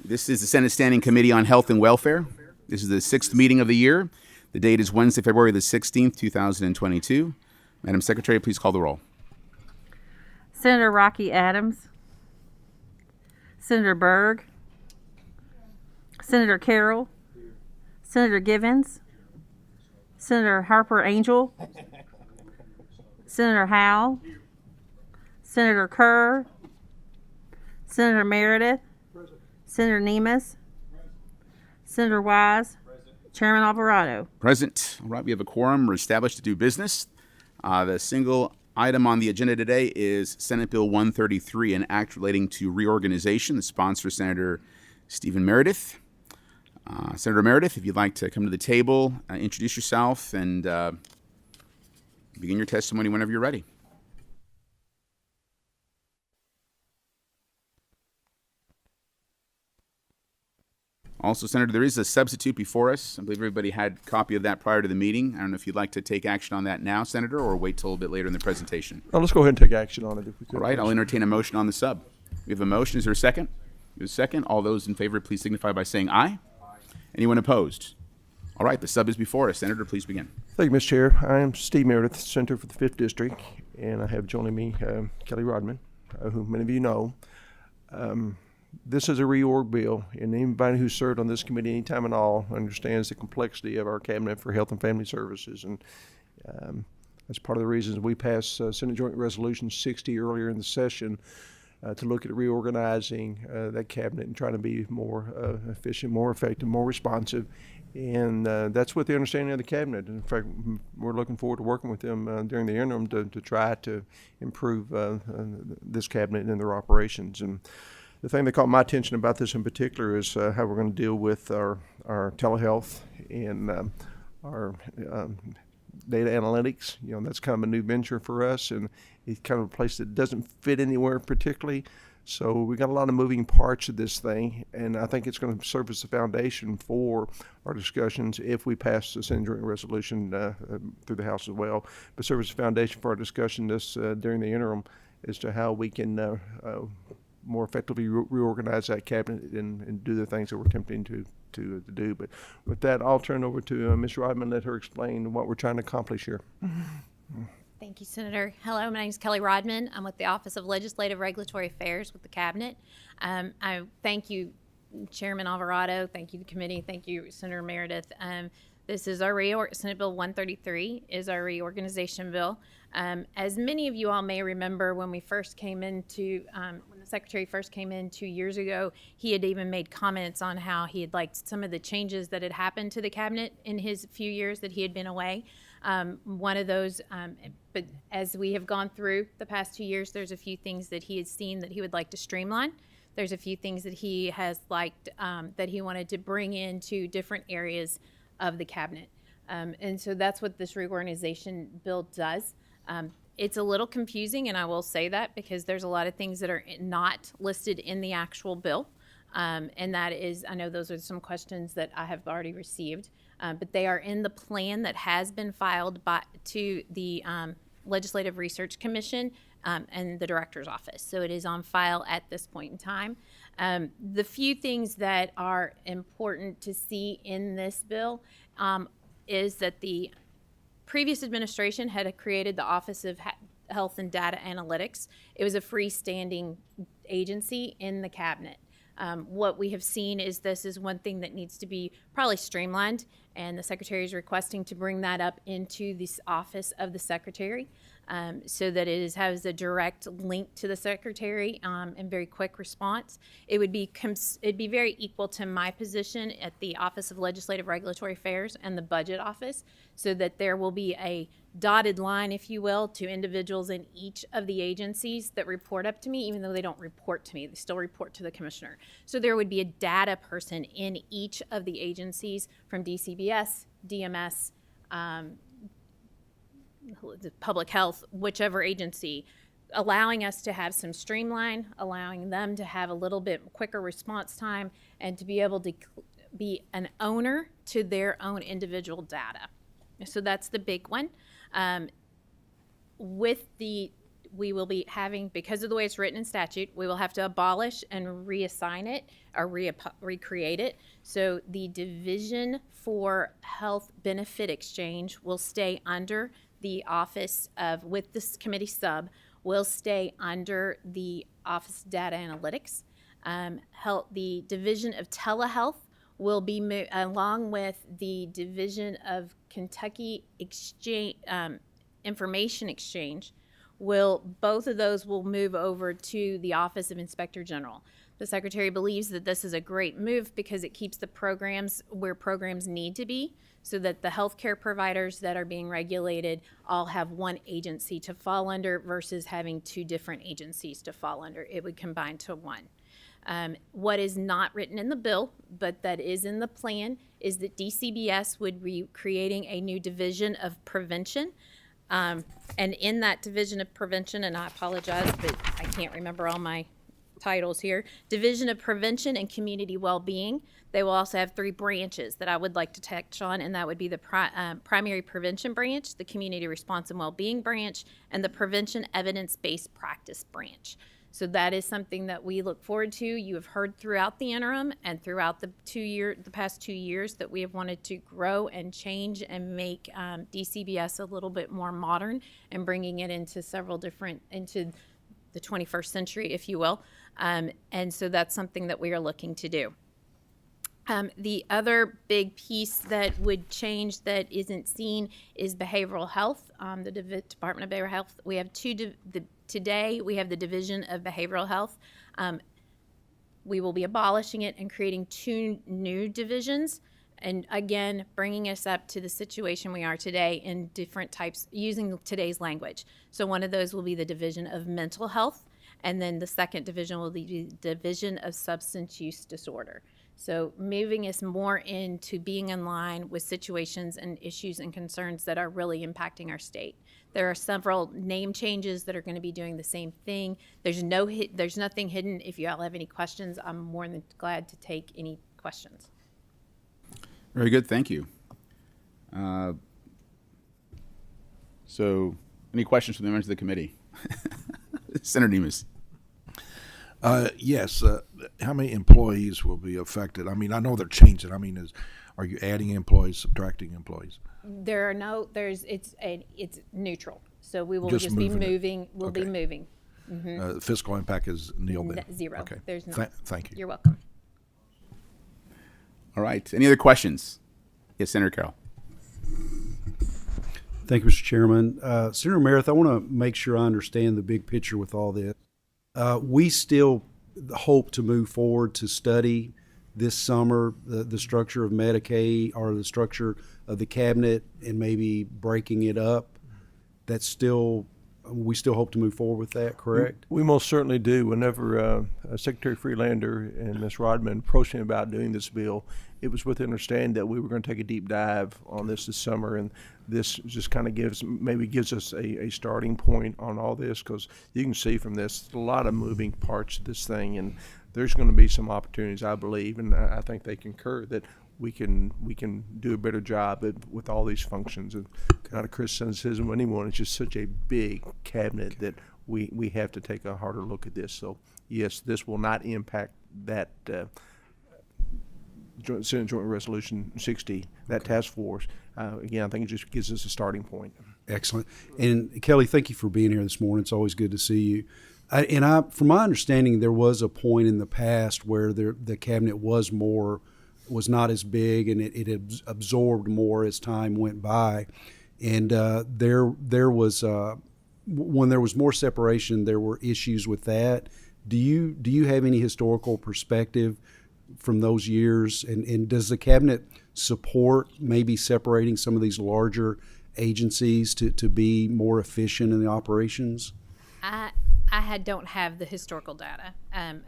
This is the Senate Standing Committee on Health and Welfare. This is the 6th meeting of the year. The date is Wednesday, February the 16th, 2022. Madam Secretary, please call the roll. Senator Rocky Adams, Senator Berg, Senator Carroll, Senator Givens, Senator Harper Angel, Senator Howell, Senator Kerr, Senator Meredith, Senator Nemes, Senator Wise, Chairman Alvarado. Present. All right, we have a quorum. We're established to do business. The single item on the agenda today is Senate Bill 133, an act relating to reorganization. The sponsor, Senator Stephen Meredith. Senator Meredith, if you'd like to come to the table, introduce yourself, and begin your testimony whenever you're ready. Also, Senator, there is a substitute before us. I believe everybody had a copy of that prior to the meeting. I don't know if you'd like to take action on that now, Senator, or wait till a bit later in the presentation. Well, let's go ahead and take action on it if we could. All right, I'll entertain a motion on the sub. We have a motion. Is there a second? There's a second. All those in favor, please signify by saying aye. Anyone opposed? All right, the sub is before us. Senator, please begin. Thank you, Mr. Chair. I am Steve Meredith, Senator for the 5th District, and I have joining me Kelly Rodman, who many of you know. This is a reorg bill, and anybody who served on this committee any time at all understands the complexity of our Cabinet for Health and Family Services. And that's part of the reasons we passed Senate Joint Resolution 60 earlier in the session to look at reorganizing that Cabinet and trying to be more efficient, more effective, more responsive. And that's what the understanding of the Cabinet. In fact, we're looking forward to working with them during the interim to try to improve this Cabinet and their operations. And the thing that caught my attention about this in particular is how we're going to deal with our telehealth and our data analytics. You know, that's kind of a new venture for us, and it's kind of a place that doesn't fit anywhere particularly. So we got a lot of moving parts of this thing, and I think it's going to serve as the foundation for our discussions if we pass the Senate Joint Resolution through the House as well. But serve as a foundation for our discussion during the interim as to how we can more effectively reorganize that Cabinet and do the things that we're attempting to do. But with that, I'll turn over to Ms. Rodman, let her explain what we're trying to accomplish here. Thank you, Senator. Hello, my name is Kelly Rodman. I'm with the Office of Legislative Regulatory Affairs with the Cabinet. I thank you, Chairman Alvarado. Thank you, the committee. Thank you, Senator Meredith. This is our Senate Bill 133 is our reorganization bill. As many of you all may remember, when we first came into, when the Secretary first came in 2 years ago, he had even made comments on how he had liked some of the changes that had happened to the Cabinet in his few years that he had been away. One of those, but as we have gone through the past 2 years, there's a few things that he had seen that he would like to streamline. There's a few things that he has liked that he wanted to bring into different areas of the Cabinet. And so that's what this reorganization bill does. It's a little confusing, and I will say that because there's a lot of things that are not listed in the actual bill. And that is, I know those are some questions that I have already received, but they are in the plan that has been filed to the Legislative Research Commission and the Director's Office. So it is on file at this point in time. The few things that are important to see in this bill is that the previous administration had created the Office of Health and Data Analytics. It was a freestanding agency in the Cabinet. What we have seen is this is one thing that needs to be probably streamlined, and the Secretary is requesting to bring that up into this Office of the Secretary so that it has a direct link to the Secretary and very quick response. It'd be very equal to my position at the Office of Legislative Regulatory Affairs and the Budget Office, so that there will be a dotted line, if you will, to individuals in each of the agencies that report up to me, even though they don't report to me, they still report to the Commissioner. So there would be a data person in each of the agencies from DCBS, DMS, Public Health, whichever agency, allowing us to have some streamline, allowing them to have a little bit quicker response time, and to be able to be an owner to their own individual data. So that's the big one. With we will be having, because of the way it's written in statute, we will have to abolish and reassign it or recreate it. So the Division for Health Benefit Exchange will stay under the Office of, with this committee sub, will stay under the Office of Data Analytics. The Division of Telehealth will be, along with the Division of Kentucky Exchange, Information Exchange, both of those will move over to the Office of Inspector General. The Secretary believes that this is a great move because it keeps the programs where programs need to be, so that the healthcare providers that are being regulated all have one agency to fall under versus having two different agencies to fall under. It would combine to one. What is not written in the bill, but that is in the plan, is that DCBS would be creating a new division of prevention. And in that division of prevention, and I apologize, but I can't remember all my titles here, Division of Prevention and Community Wellbeing. They will also have 3 branches that I would like to touch on, and that would be the Primary Prevention Branch, the Community Response and Wellbeing Branch, and the Prevention Evidence-Based Practice Branch. So that is something that we look forward to. You have heard throughout the interim and throughout the past 2 years that we have wanted to grow and change and make DCBS a little bit more modern and bringing it into into the 21st century, if you will. And so that's something that we are looking to do. The other big piece that would change that isn't seen is behavioral health. The Department of Behavioral Health, we have today we have the Division of Behavioral Health. We will be abolishing it and creating 2 new divisions, and again, bringing us up to the situation we are today in different types, using today's language. So one of those will be the Division of Mental Health, and then the second division will be the Division of Substance Use Disorder. So moving us more into being in line with situations and issues and concerns that are really impacting our state. There are several name changes that are going to be doing the same thing. There's nothing hidden. If you all have any questions, I'm more than glad to take any questions. Very good, thank you. So, any questions from the members of the committee? Senator Demas. Yes. How many employees will be affected? I mean, I know they're changing. I mean, are you adding employees, subtracting employees? It's neutral. So we will Just just be moving it. moving. We'll be Okay. moving. The fiscal impact is nil then? Zero. Okay. There's no. Thank you. You're welcome. All right, any other questions? Yes, Senator Carroll. Thank you, Mr. Chairman. Senator Meredith, I want to make sure I understand the big picture with all this. We still hope to move forward to study this summer the structure of Medicaid or the structure of the cabinet and maybe breaking it up. That's still, we still hope to move forward with that, correct? We most certainly do. Whenever Secretary Freelander and Ms. Rodman approached me about doing this bill, it was with the understanding that we were going to take a deep dive on this summer, and this just kind of gives us a starting point on all this, because you can see from this a lot of moving parts to this thing, and there's going to be some opportunities, I believe, and I think they concur that we can do a better job with all these functions. And not a criticism of anyone, it's just such a big cabinet that we have to take a harder look at this. So yes, this will not impact that Senate Joint Resolution 60, that task force. Again, I think it just gives us a starting point. Excellent. And Kelly, thank you for being here this morning. It's always good to see you. From my understanding, there was a point in the past where the cabinet was not as big, and it absorbed more as time went by. And there was when there was more separation, there were issues with that. Do you have any historical perspective from those years? And does the cabinet support maybe separating some of these larger agencies to be more efficient in the operations? I don't have the historical data.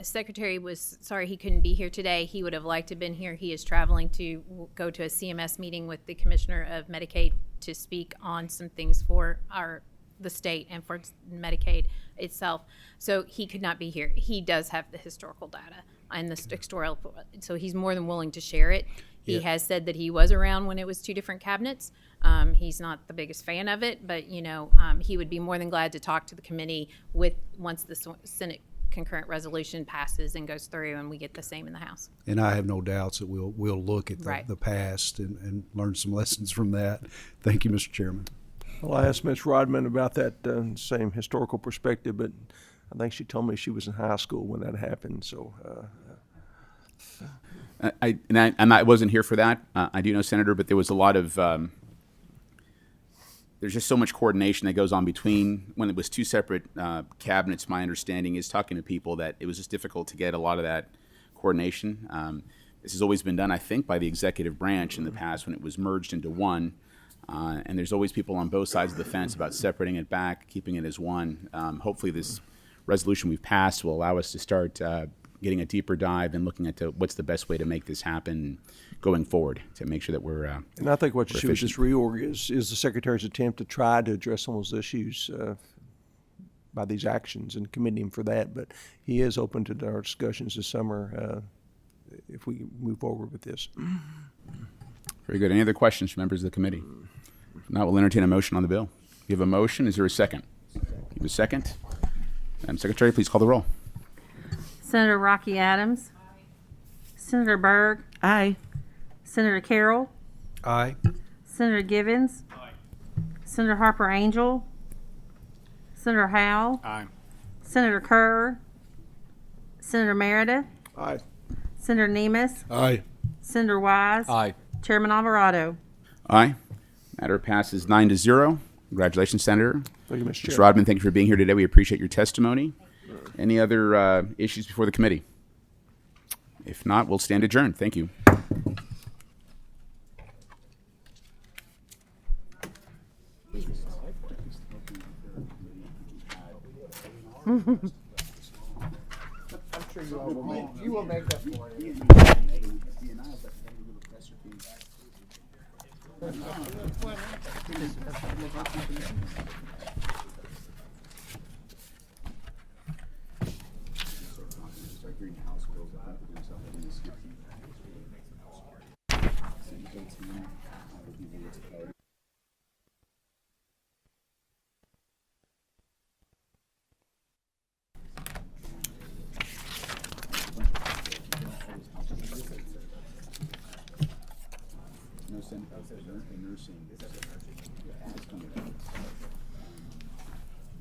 Secretary was sorry he couldn't be here today. He would have liked to have been here. He is traveling to go to a CMS meeting with the Commissioner of Medicaid to speak on some things for our the state and for Medicaid itself. So he could not be here. He does have the historical data and the sectorial, so he's more than willing to share it. He has said that he was around when it was two different cabinets. He's not the biggest fan of it, but he would be more than glad to talk to the committee once the Senate concurrent resolution passes and goes through, and we get the same in the House. And I have no doubts that we'll look at Right. the past and learn some lessons from that. Thank you, Mr. Chairman. Well, I asked Ms. Rodman about that same historical perspective, but I think she told me she was in high school when that happened. So I wasn't here for that. I do know, Senator, but there was a lot of there's just so much coordination that goes on between when it was two separate cabinets. My understanding is talking to people that it was just difficult to get a lot of that coordination. This has always been done, I think, by the executive branch in the past when it was merged into one. And there's always people on both sides of the fence about separating it back, keeping it as one. Hopefully this resolution we've passed will allow us to start getting a deeper dive and looking at what's the best way to make this happen going forward to make sure that we're and I think what you see with efficient. this reorg is the Secretary's attempt to try to address some of those issues by these actions, and commend him for that. But he is open to our discussions this summer if we move forward with this. Very good. Any other questions from members of the committee? If not, we'll entertain a motion on the bill. You have a motion. Is there a second? You have a second? Madam Secretary, please call the roll. Senator Rocky Adams. Senator Byrd. Aye. Senator Carroll. Aye. Senator Givens. Senator Harper Angel. Senator Howell. Aye. Senator Kerr. Senator Meredith. Aye. Senator Nemes. Aye. Senator Wise. Aye. Chairman Alvarado. Aye. Matter passes 9-0. Congratulations, Senator. Thank you, Mr. Mr. Chair. Rodman, thank you for being here today. We appreciate your testimony. Any other issues before the committee? If not, we'll stand adjourned. Thank you.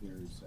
There's